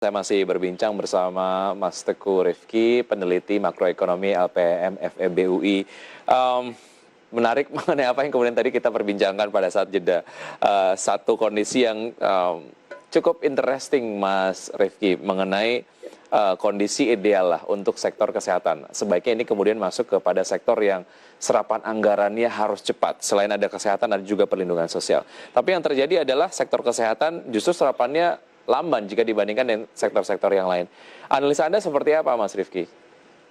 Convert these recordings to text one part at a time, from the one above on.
Saya masih berbincang bersama Mas Teguh Rifki, peneliti makroekonomi LPM FEB UI. Menarik mengenai apa yang kemudian tadi kita perbincangkan pada saat jeda. Satu kondisi yang cukup interesting, Mas Rifki, mengenai kondisi ideal lah untuk sektor kesehatan. Sebaiknya ini kemudian masuk kepada sektor yang serapan anggarannya harus cepat. Selain ada kesehatan, ada juga perlindungan sosial. Tapi yang terjadi adalah sektor kesehatan justru serapannya lamban jika dibandingkan dengan sektor-sektor yang lain. Analisa Anda seperti apa, Mas Rifki?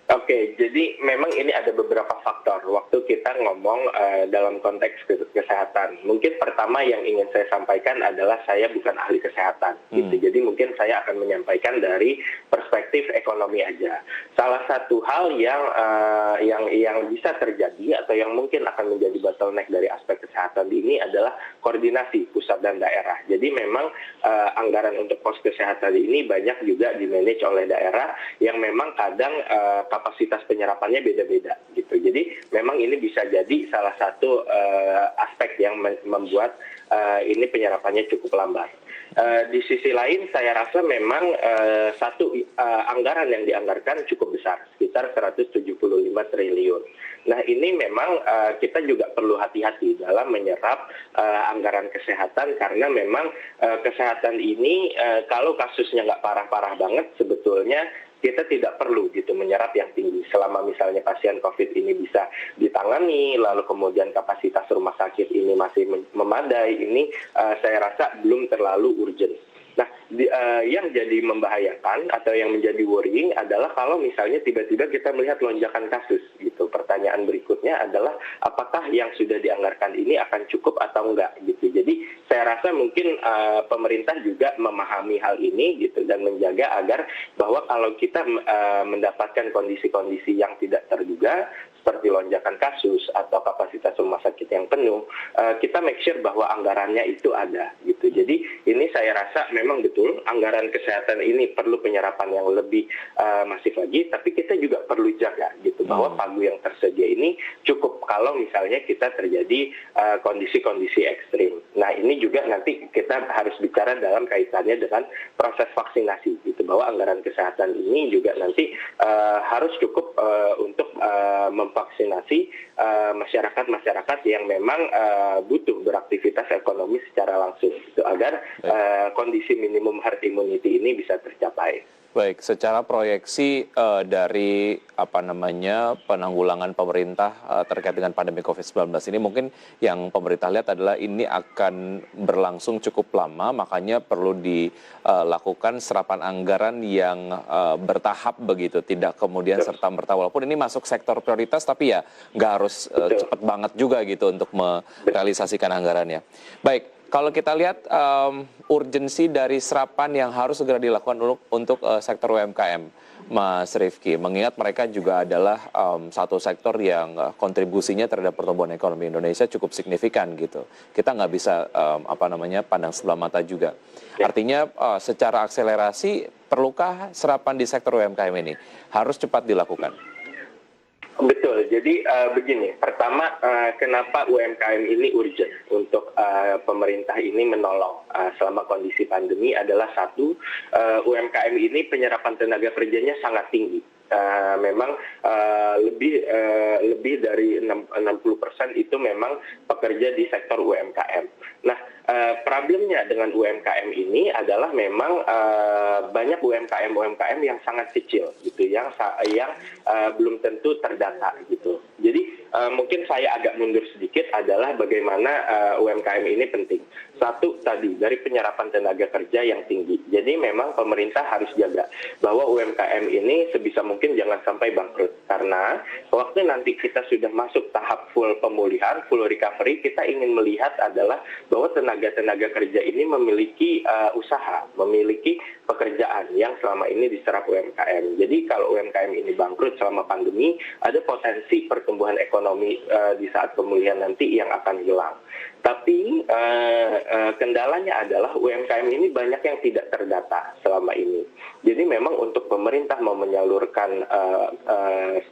Oke, jadi memang ini ada beberapa faktor waktu kita ngomong dalam konteks kesehatan. Mungkin pertama yang ingin saya sampaikan adalah saya bukan ahli kesehatan, gitu. Jadi mungkin saya akan menyampaikan dari perspektif ekonomi aja. Salah satu hal yang bisa terjadi atau yang mungkin akan menjadi bottleneck dari aspek kesehatan ini adalah koordinasi pusat dan daerah. Jadi memang anggaran untuk pos kesehatan ini banyak juga dimanage oleh daerah yang memang kadang kapasitas penyerapannya beda-beda gitu. Jadi memang ini bisa jadi salah satu aspek yang membuat ini penyerapannya cukup lambat. Di sisi lain saya rasa memang satu anggaran yang dianggarkan cukup besar, sekitar 175 triliun. Nah ini memang kita juga perlu hati-hati dalam menyerap anggaran kesehatan karena memang kesehatan ini kalau kasusnya nggak parah-parah banget sebetulnya kita tidak perlu gitu menyerap yang tinggi selama misalnya pasien COVID ini bisa ditangani, lalu kemudian kapasitas rumah sakit ini masih memadai, ini saya rasa belum terlalu urgent. Nah, yang jadi membahayakan atau yang menjadi worrying adalah kalau misalnya tiba-tiba kita melihat lonjakan kasus gitu. Pertanyaan berikutnya adalah apakah yang sudah dianggarkan ini akan cukup atau enggak gitu. Jadi saya rasa mungkin pemerintah juga memahami hal ini gitu dan menjaga agar bahwa kalau kita mendapatkan kondisi-kondisi yang tidak terduga seperti lonjakan kasus atau kapasitas rumah sakit yang penuh, kita make sure bahwa anggarannya itu ada gitu. Jadi ini saya rasa memang betul anggaran kesehatan ini perlu penyerapan yang lebih masif lagi, tapi kita juga perlu jaga gitu bahwa pagu yang tersedia ini cukup kalau misalnya kita terjadi kondisi-kondisi ekstrim. Nah ini juga nanti kita harus bicara dalam kaitannya dengan proses vaksinasi gitu, bahwa anggaran kesehatan ini juga nanti harus cukup untuk memvaksinasi masyarakat-masyarakat yang memang butuh beraktivitas ekonomi secara langsung gitu, agar kondisi minimum herd immunity ini bisa tercapai. Baik, secara proyeksi dari penanggulangan pemerintah terkait dengan pandemi COVID-19 ini, mungkin yang pemerintah lihat adalah ini akan berlangsung cukup lama, makanya perlu dilakukan serapan anggaran yang bertahap begitu, tidak kemudian serta-merta, walaupun ini masuk sektor prioritas, tapi ya nggak harus cepat banget juga gitu untuk merealisasikan anggarannya. Baik. Kalau kita lihat urgensi dari serapan yang harus segera dilakukan untuk sektor UMKM, Mas Rifki, mengingat mereka juga adalah satu sektor yang kontribusinya terhadap pertumbuhan ekonomi Indonesia cukup signifikan gitu. Kita nggak bisa pandang sebelah mata juga. Artinya secara akselerasi perlukah serapan di sektor UMKM ini harus cepat dilakukan? Betul, jadi begini, pertama kenapa UMKM ini urgent untuk pemerintah ini menolong selama kondisi pandemi adalah satu, UMKM ini penyerapan tenaga kerjanya sangat tinggi. Memang lebih dari 60% itu memang pekerja di sektor UMKM. Nah, problemnya dengan UMKM ini adalah memang banyak UMKM yang sangat kecil gitu, yang belum tentu terdata gitu. Jadi mungkin saya agak mundur sedikit adalah bagaimana UMKM ini penting. Satu tadi dari penyerapan tenaga kerja yang tinggi. Jadi memang pemerintah harus jaga bahwa UMKM ini sebisa mungkin jangan sampai bangkrut, karena waktu nanti kita sudah masuk tahap full pemulihan, full recovery, kita ingin melihat adalah bahwa tenaga kerja ini memiliki usaha, memiliki pekerjaan yang selama ini diserap UMKM. Jadi kalau UMKM ini bangkrut selama pandemi, ada potensi pertumbuhan ekonomi di saat pemulihan nanti yang akan hilang. Tapi kendalanya adalah UMKM ini banyak yang tidak terdata selama ini. Jadi memang untuk pemerintah mau menyalurkan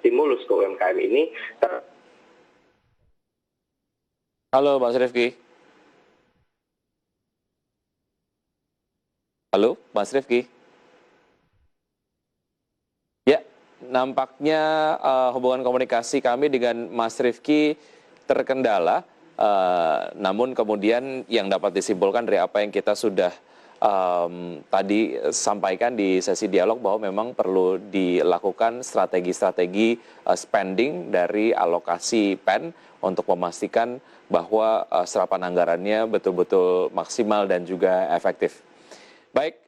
stimulus ke UMKM ini. Halo, Mas Rifki. Halo, Mas Rifki. nampaknya hubungan komunikasi kami dengan Mas Rifki terkendala. Namun kemudian yang dapat disimpulkan dari apa yang kita sudah tadi sampaikan di sesi dialog bahwa memang perlu dilakukan strategi-strategi spending dari alokasi PEN untuk memastikan bahwa serapan anggarannya betul-betul maksimal dan juga efektif. Baik.